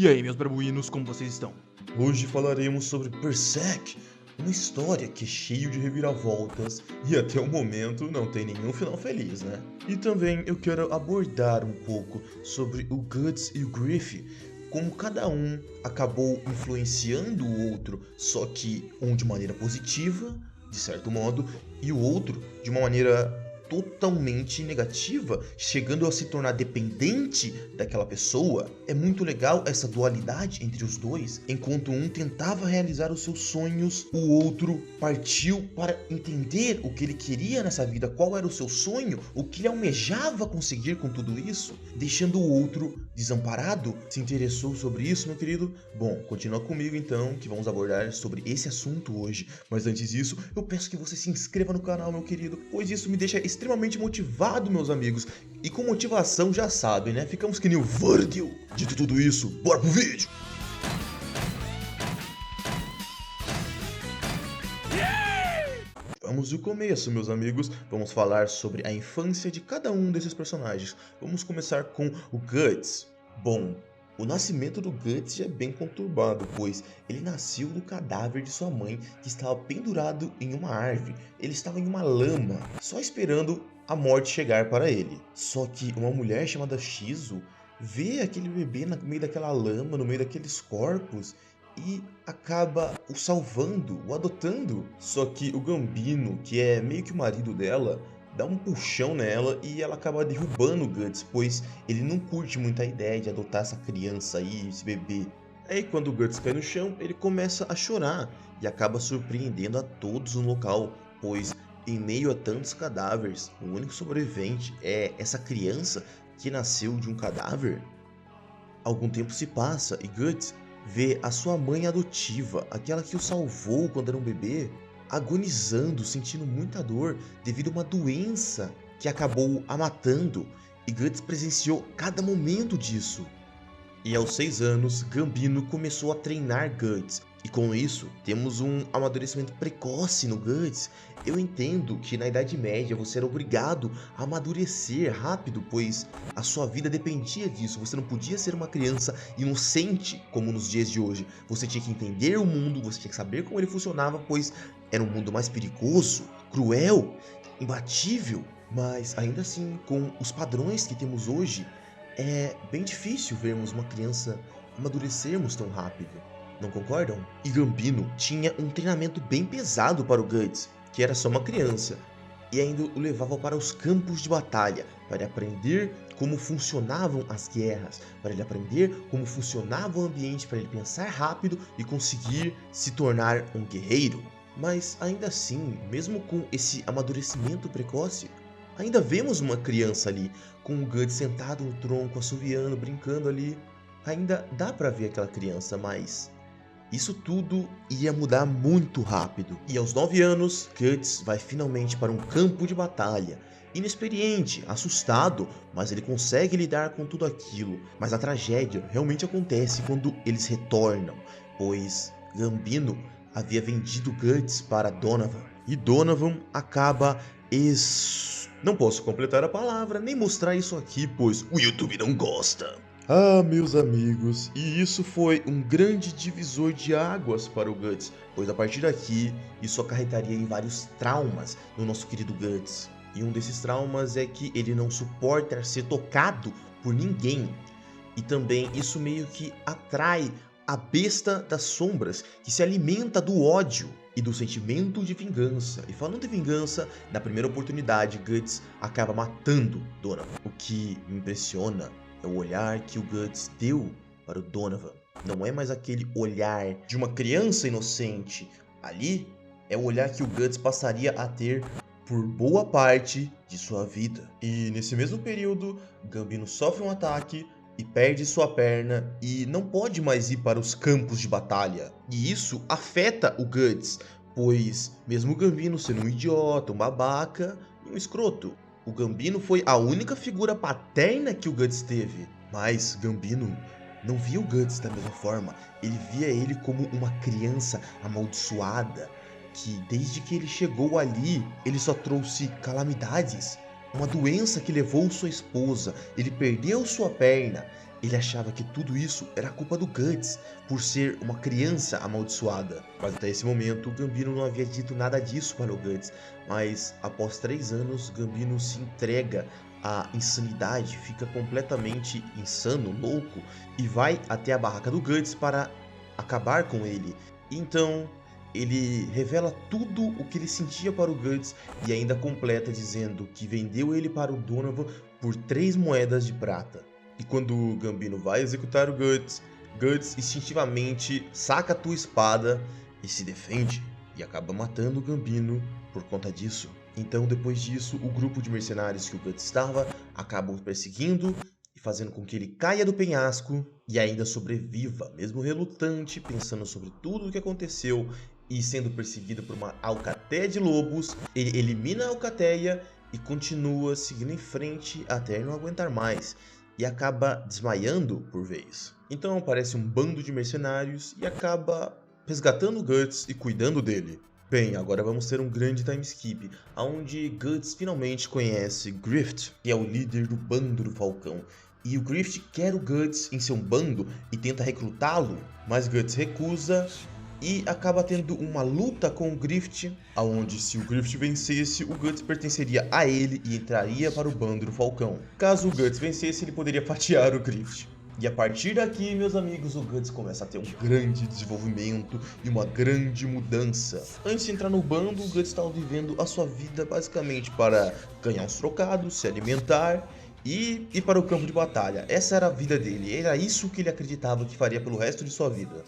E aí, meus brabuínos, como vocês estão? Hoje falaremos sobre Berserk, uma história que é cheio de reviravoltas e até o momento não tem nenhum final feliz, né? E também eu quero abordar um pouco sobre o Guts e o Griff, como cada um acabou influenciando o outro, só que um de maneira positiva, de certo modo, e o outro de uma maneira totalmente negativa, chegando a se tornar dependente daquela pessoa. É muito legal essa dualidade entre os dois. Enquanto um tentava realizar os seus sonhos, o outro partiu para entender o que ele queria nessa vida, qual era o seu sonho, o que ele almejava conseguir com tudo isso, deixando o outro desamparado. Se interessou sobre isso, meu querido? Bom, continua comigo então, que vamos abordar sobre esse assunto hoje. Mas antes disso, eu peço que você se inscreva no canal, meu querido, pois isso me deixa extremamente motivado, meus amigos. E com motivação já sabem, né? Ficamos que nem o Virgil. Dito tudo isso, bora pro vídeo! Vamos do começo, meus amigos. Vamos falar sobre a infância de cada um desses personagens. Vamos começar com o Guts. Bom, o nascimento do Guts já é bem conturbado, pois ele nasceu do cadáver de sua mãe, que estava pendurado em uma árvore. Ele estava em uma lama, só esperando a morte chegar para ele. Só que uma mulher chamada Shizu vê aquele bebê no meio daquela lama, no meio daqueles corpos, e acaba o salvando, o adotando. Só que o Gambino, que é meio que o marido dela, dá um puxão nela e ela acaba derrubando o Guts, pois ele não curte muito a ideia de adotar essa criança aí, esse bebê. Aí quando o Guts cai no chão, ele começa a chorar e acaba surpreendendo a todos no local, pois em meio a tantos cadáveres, o único sobrevivente é essa criança que nasceu de um cadáver. Algum tempo se passa e Guts vê a sua mãe adotiva, aquela que o salvou quando era um bebê, agonizando, sentindo muita dor devido a uma doença que acabou a matando, e Guts presenciou cada momento disso. E aos 6 anos, Gambino começou a treinar Guts, e com isso temos um amadurecimento precoce no Guts. Eu entendo que na Idade Média você era obrigado a amadurecer rápido, pois a sua vida dependia disso. Você não podia ser uma criança inocente como nos dias de hoje. Você tinha que entender o mundo, você tinha que saber como ele funcionava, pois era um mundo mais perigoso, cruel, imbatível. Mas ainda assim, com os padrões que temos hoje, é bem difícil vermos uma criança amadurecermos tão rápido, não concordam? E Gambino tinha um treinamento bem pesado para o Guts, que era só uma criança, e ainda o levava para os campos de batalha, para ele aprender como funcionavam as guerras, para ele aprender como funcionava o ambiente, para ele pensar rápido e conseguir se tornar um guerreiro. Mas ainda assim, mesmo com esse amadurecimento precoce, ainda vemos uma criança ali, com o Guts sentado no tronco, assoviando, brincando ali. Ainda dá pra ver aquela criança, mas isso tudo ia mudar muito rápido. E aos 9 anos, Guts vai finalmente para um campo de batalha. Inexperiente, assustado, mas ele consegue lidar com tudo aquilo. Mas a tragédia realmente acontece quando eles retornam, pois Gambino havia vendido Guts para Donovan. E Donovan acaba Não posso completar a palavra, nem mostrar isso aqui, pois o YouTube não gosta. Ah, meus amigos, e isso foi um grande divisor de águas para o Guts, pois a partir daqui, isso acarretaria em vários traumas no nosso querido Guts. E um desses traumas é que ele não suporta ser tocado por ninguém. E também isso meio que atrai a besta das sombras, que se alimenta do ódio e do sentimento de vingança. E falando de vingança, na primeira oportunidade, Guts acaba matando Donovan. O que me impressiona é o olhar que o Guts deu para o Donovan. Não é mais aquele olhar de uma criança inocente. Ali é o olhar que o Guts passaria a ter por boa parte de sua vida. E nesse mesmo período, Gambino sofre um ataque e perde sua perna e não pode mais ir para os campos de batalha. E isso afeta o Guts, pois mesmo o Gambino sendo um idiota, um babaca e um escroto, o Gambino foi a única figura paterna que o Guts teve. Mas Gambino não via o Guts da mesma forma, ele via ele como uma criança amaldiçoada, que desde que ele chegou ali, ele só trouxe calamidades. Uma doença que levou sua esposa, ele perdeu sua perna Ele achava que tudo isso era culpa do Guts, por ser uma criança amaldiçoada. Mas até esse momento, Gambino não havia dito nada disso para o Guts. Mas após 3 anos, Gambino se entrega à insanidade, fica completamente insano, louco, e vai até a barraca do Guts para acabar com ele. Então, ele revela tudo o que ele sentia para o Guts e ainda completa dizendo que vendeu ele para o Donovan por 3 moedas de prata. E quando o Gambino vai executar o Guts, Guts instintivamente saca a tua espada e se defende, e acaba matando o Gambino por conta disso. Então, depois disso, o grupo de mercenários que o Guts estava acabam perseguindo e fazendo com que ele caia do penhasco e ainda sobreviva, mesmo relutante, pensando sobre tudo o que aconteceu e sendo perseguido por uma alcateia de lobos. Ele elimina a alcateia e continua seguindo em frente até não aguentar mais, e acaba desmaiando por vez. Então aparece um bando de mercenários e acaba resgatando Guts e cuidando dele. Bem, agora vamos ter um grande time skip, onde Guts finalmente conhece Grift, que é o líder do bando do Falcão. E o Grift quer o Guts em seu bando e tenta recrutá-lo, mas Guts recusa e acaba tendo uma luta com o Grift, onde se o Grift vencesse, o Guts pertenceria a ele e entraria para o bando do Falcão. Caso o Guts vencesse, ele poderia fatiar o Grift. E a partir daqui, meus amigos, o Guts começa a ter um grande desenvolvimento e uma grande mudança. Antes de entrar no bando, o Guts estava vivendo a sua vida basicamente para ganhar uns trocados, se alimentar e ir para o campo de batalha. Essa era a vida dele, era isso que ele acreditava que faria pelo resto de sua vida.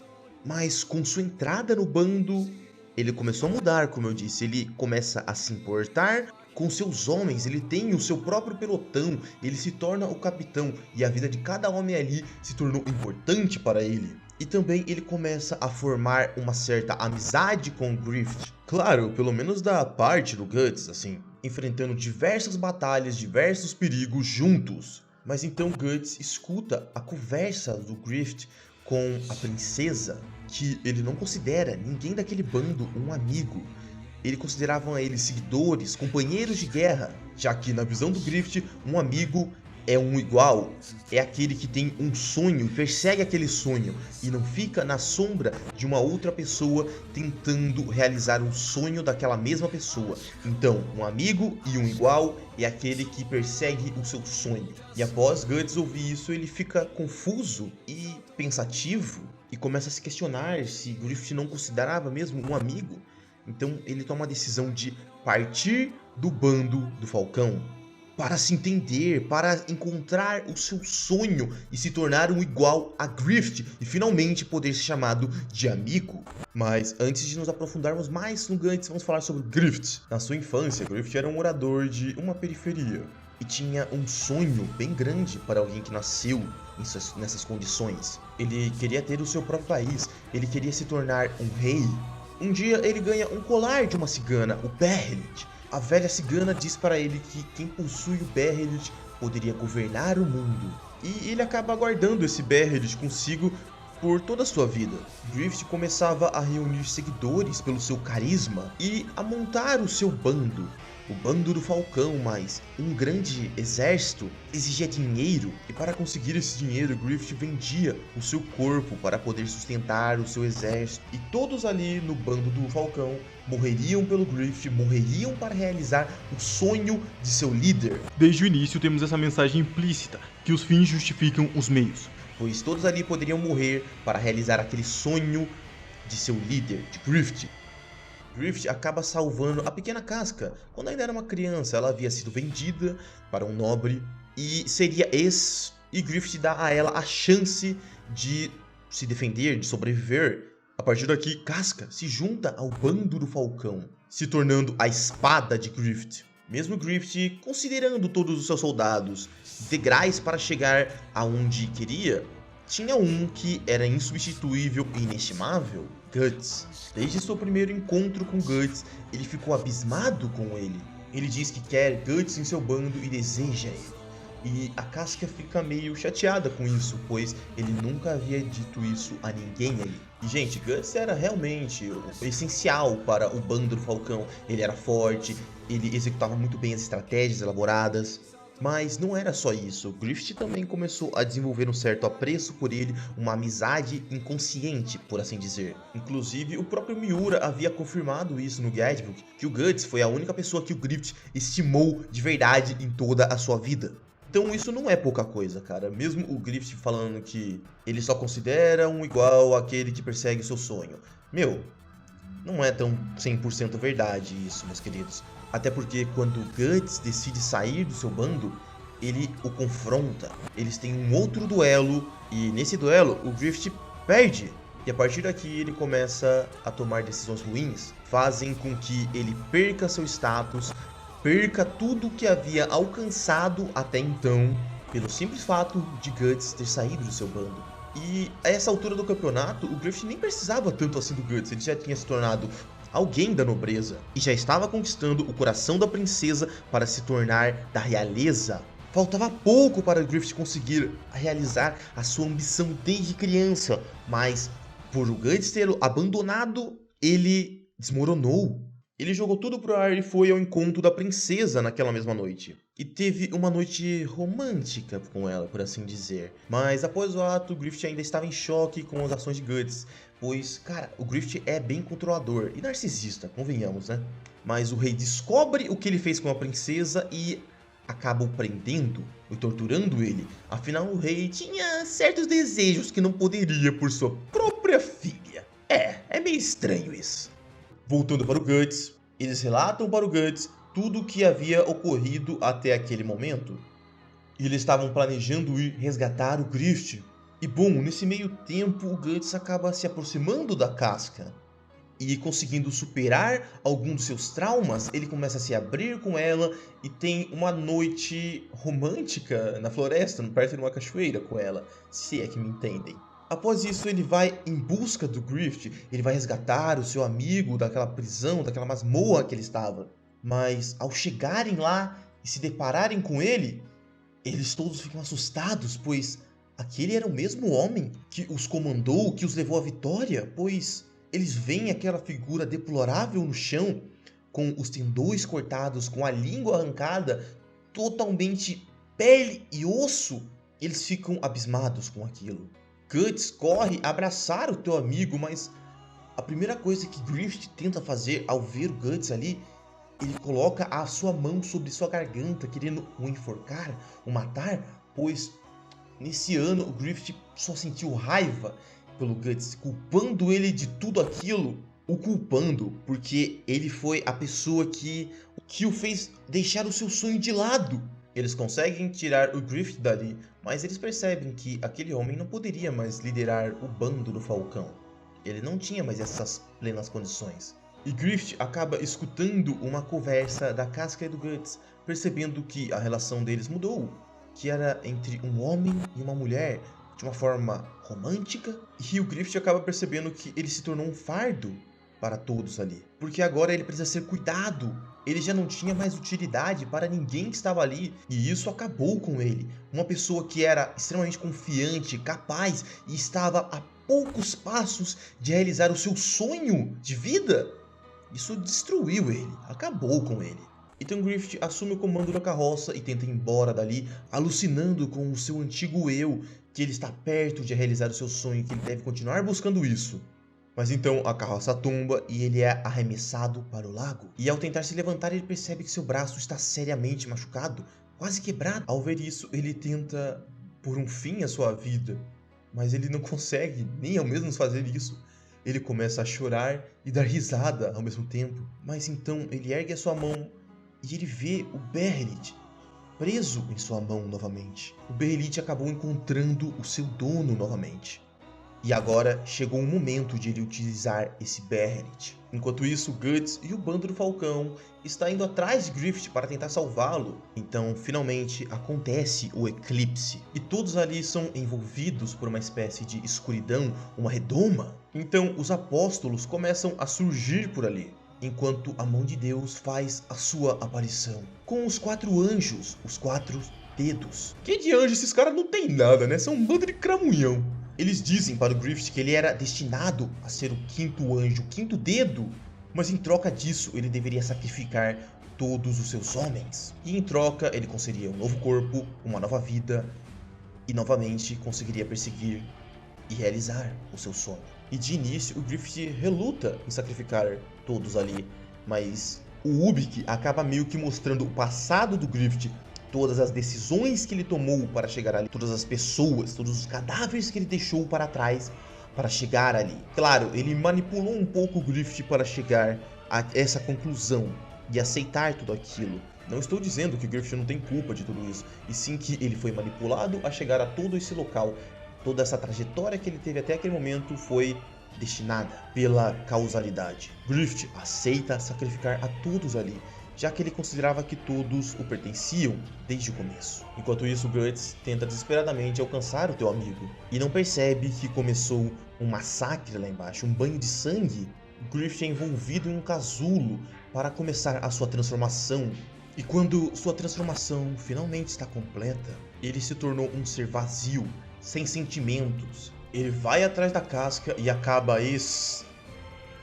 Mas com sua entrada no bando, ele começou a mudar, como eu disse. Ele começa a se importar com seus homens, ele tem o seu próprio pelotão, ele se torna o capitão e a vida de cada homem ali se tornou importante para ele. E também ele começa a formar uma certa amizade com o Grift. Claro, pelo menos da parte do Guts, assim, enfrentando diversas batalhas, diversos perigos juntos. Mas então Guts escuta a conversa do Grift com a princesa, que ele não considera ninguém daquele bando um amigo. Ele consideravam eles seguidores, companheiros de guerra, já que na visão do Grift, um amigo é um igual, é aquele que tem um sonho e persegue aquele sonho e não fica na sombra de uma outra pessoa tentando realizar um sonho daquela mesma pessoa. Então, um amigo e um igual é aquele que persegue o seu sonho. E após Guts ouvir isso, ele fica confuso e pensativo e começa a se questionar se Grift não considerava mesmo um amigo. Então ele toma a decisão de partir do bando do Falcão para se entender, para encontrar o seu sonho e se tornar um igual a Grift e finalmente poder ser chamado de amigo. Mas antes de nos aprofundarmos mais no Guts, vamos falar sobre Grift. Na sua infância, Grift era um morador de uma periferia e tinha um sonho bem grande para alguém que nasceu nessas condições. Ele queria ter o seu próprio país, ele queria se tornar um rei. Um dia ele ganha um colar de uma cigana, o Behelit. A velha cigana diz para ele que quem possui o Behelit poderia governar o mundo. E ele acaba guardando esse Behelit consigo por toda a sua vida. Grift começava a reunir seguidores pelo seu carisma e a montar o seu bando. O bando do Falcão, mas um grande exército exigia dinheiro, e para conseguir esse dinheiro, Grift vendia o seu corpo para poder sustentar o seu exército. E todos ali no bando do Falcão morreriam pelo Grift, morreriam para realizar o sonho de seu líder. Desde o início temos essa mensagem implícita, que os fins justificam os meios. Pois todos ali poderiam morrer para realizar aquele sonho de seu líder, de Grift. Grift acaba salvando a pequena Casca. Quando ainda era uma criança, ela havia sido vendida para um nobre e seria e Grift dá a ela a chance de se defender, de sobreviver. A partir daqui, Casca se junta ao bando do Falcão, se tornando a espada de Grift. Mesmo Grift considerando todos os seus soldados integrais para chegar aonde queria, tinha um que era insubstituível e inestimável: Guts. Desde seu primeiro encontro com Guts, ele ficou abismado com ele. Ele diz que quer Guts em seu bando e deseja ele. E a Casca fica meio chateada com isso, pois ele nunca havia dito isso a ninguém ali. E, gente, Guts era realmente o essencial para o bando do Falcão. Ele era forte, ele executava muito bem as estratégias elaboradas. Mas não era só isso, Griffith também começou a desenvolver um certo apreço por ele, uma amizade inconsciente, por assim dizer. Inclusive, o próprio Miura havia confirmado isso no Guidebook, que o Guts foi a única pessoa que o Griffith estimou de verdade em toda a sua vida. Então isso não é pouca coisa, cara. Mesmo o Griffith falando que ele só considera um igual àquele que persegue seu sonho. Meu, não é tão 100% verdade isso, meus queridos. Até porque quando o Guts decide sair do seu bando, ele o confronta. Eles têm um outro duelo e nesse duelo o Griffith perde. E a partir daqui ele começa a tomar decisões ruins, fazem com que ele perca seu status, perca tudo que havia alcançado até então, pelo simples fato de Guts ter saído do seu bando. E a essa altura do campeonato, o Griffith nem precisava tanto assim do Guts, ele já tinha se tornado alguém da nobreza e já estava conquistando o coração da princesa para se tornar da realeza. Faltava pouco para Griffith conseguir realizar a sua ambição desde criança, mas por o Guts ter abandonado, ele desmoronou. Ele jogou tudo pro ar e foi ao encontro da princesa naquela mesma noite. E teve uma noite romântica com ela, por assim dizer. Mas após o ato, o Griffith ainda estava em choque com as ações de Guts. Pois, cara, o Griffith é bem controlador e narcisista, convenhamos, né? Mas o rei descobre o que ele fez com a princesa e acaba o prendendo e torturando ele. Afinal, o rei tinha certos desejos que não poderia por sua própria filha. É meio estranho isso. Voltando para o Guts, eles relatam para o Guts tudo o que havia ocorrido até aquele momento. E eles estavam planejando ir resgatar o Griffith. E bom, nesse meio tempo o Guts acaba se aproximando da casca. E conseguindo superar alguns dos seus traumas, ele começa a se abrir com ela e tem uma noite romântica na floresta, perto de uma cachoeira com ela, se é que me entendem. Após isso, ele vai em busca do Griffith, ele vai resgatar o seu amigo daquela prisão, daquela masmorra que ele estava. Mas ao chegarem lá e se depararem com ele, eles todos ficam assustados, pois aquele era o mesmo homem que os comandou, que os levou à vitória, pois eles veem aquela figura deplorável no chão, com os tendões cortados, com a língua arrancada, totalmente pele e osso. Eles ficam abismados com aquilo. Guts corre abraçar o teu amigo, mas a primeira coisa que Griffith tenta fazer ao ver o Guts ali, ele coloca a sua mão sobre sua garganta, querendo o enforcar, o matar, pois nesse ano o Griffith só sentiu raiva pelo Guts, culpando ele de tudo aquilo, o culpando porque ele foi a pessoa que o fez deixar o seu sonho de lado. Eles conseguem tirar o Griffith dali, mas eles percebem que aquele homem não poderia mais liderar o bando do Falcão. Ele não tinha mais essas plenas condições. E Griffith acaba escutando uma conversa da Casca e do Guts, percebendo que a relação deles mudou, que era entre um homem e uma mulher, de uma forma romântica, e o Griffith acaba percebendo que ele se tornou um fardo para todos ali, porque agora ele precisa ser cuidado. Ele já não tinha mais utilidade para ninguém que estava ali, e isso acabou com ele. Uma pessoa que era extremamente confiante, capaz e estava a poucos passos de realizar o seu sonho de vida, isso destruiu ele, acabou com ele. Então Griffith assume o comando da carroça e tenta ir embora dali, alucinando com o seu antigo eu, que ele está perto de realizar o seu sonho e que ele deve continuar buscando isso. Mas então a carroça tomba e ele é arremessado para o lago. E ao tentar se levantar, ele percebe que seu braço está seriamente machucado, quase quebrado. Ao ver isso, ele tenta pôr um fim à sua vida, mas ele não consegue nem ao menos fazer isso. Ele começa a chorar e dar risada ao mesmo tempo. Mas então ele ergue a sua mão e ele vê o Behelit preso em sua mão novamente. O Behelit acabou encontrando o seu dono novamente. E agora chegou o momento de ele utilizar esse Behelit. Enquanto isso, Guts e o bando do Falcão está indo atrás de Griffith para tentar salvá-lo. Então, finalmente, acontece o eclipse. E todos ali são envolvidos por uma espécie de escuridão, uma redoma. Então, os apóstolos começam a surgir por ali, enquanto a mão de Deus faz a sua aparição. Com os 4 anjos, os 4 dedos. Que de anjo esses caras não tem nada, né? São um bando de cramunhão. Eles dizem para o Griffith que ele era destinado a ser o 5º anjo, o 5º dedo, mas em troca disso ele deveria sacrificar todos os seus homens. E em troca, ele conseguiria um novo corpo, uma nova vida e novamente conseguiria perseguir e realizar o seu sonho. E de início, o Griffith reluta em sacrificar todos ali, mas o Ubik acaba meio que mostrando o passado do Griffith, todas as decisões que ele tomou para chegar ali, todas as pessoas, todos os cadáveres que ele deixou para trás para chegar ali. Claro, ele manipulou um pouco o Griffith para chegar a essa conclusão e aceitar tudo aquilo. Não estou dizendo que o Griffith não tem culpa de tudo isso, e sim que ele foi manipulado a chegar a todo esse local. Toda essa trajetória que ele teve até aquele momento foi destinada pela causalidade. Griffith aceita sacrificar a todos ali, já que ele considerava que todos o pertenciam desde o começo. Enquanto isso, Guts tenta desesperadamente alcançar o teu amigo e não percebe que começou um massacre lá embaixo, um banho de sangue. Griffith é envolvido em um casulo para começar a sua transformação. E quando sua transformação finalmente está completa, ele se tornou um ser vazio, sem sentimentos. Ele vai atrás da casca e acaba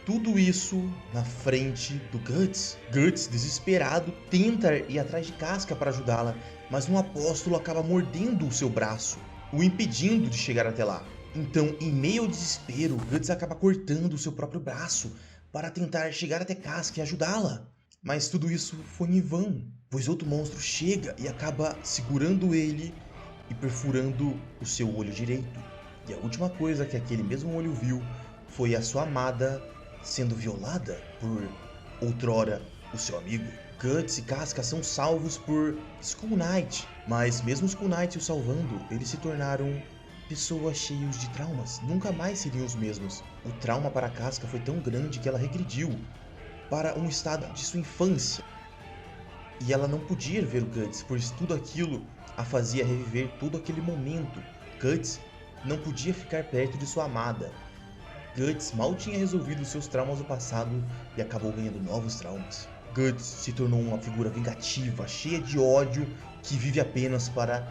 tudo isso na frente do Guts. Guts, desesperado, tenta ir atrás de casca para ajudá-la, mas um apóstolo acaba mordendo o seu braço, o impedindo de chegar até lá. Então, em meio ao desespero, Guts acaba cortando o seu próprio braço para tentar chegar até casca e ajudá-la. Mas tudo isso foi em vão, pois outro monstro chega e acaba segurando ele e perfurando o seu olho direito. E a última coisa que aquele mesmo olho viu foi a sua amada sendo violada por outrora o seu amigo. Guts e Casca são salvos por Skull Knight, mas mesmo Skull Knight o salvando, eles se tornaram pessoas cheias de traumas, nunca mais seriam os mesmos. O trauma para Casca foi tão grande que ela regrediu para um estado de sua infância. E ela não podia ver o Guts, pois tudo aquilo a fazia reviver todo aquele momento. Guts não podia ficar perto de sua amada. Guts mal tinha resolvido seus traumas do passado e acabou ganhando novos traumas. Guts se tornou uma figura vingativa, cheia de ódio, que vive apenas para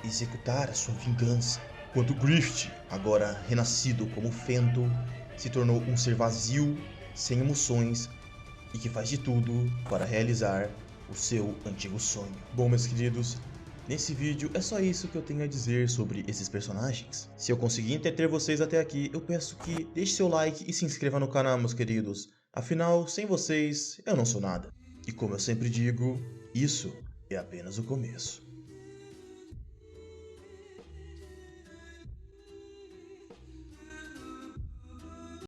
executar a sua vingança. Enquanto Griffith, agora renascido como Fenton, se tornou um ser vazio, sem emoções e que faz de tudo para realizar o seu antigo sonho. Bom, meus queridos, nesse vídeo é só isso que eu tenho a dizer sobre esses personagens. Se eu conseguir entreter vocês até aqui, eu peço que deixe seu like e se inscreva no canal, meus queridos. Afinal, sem vocês, eu não sou nada. E como eu sempre digo, isso é apenas o começo.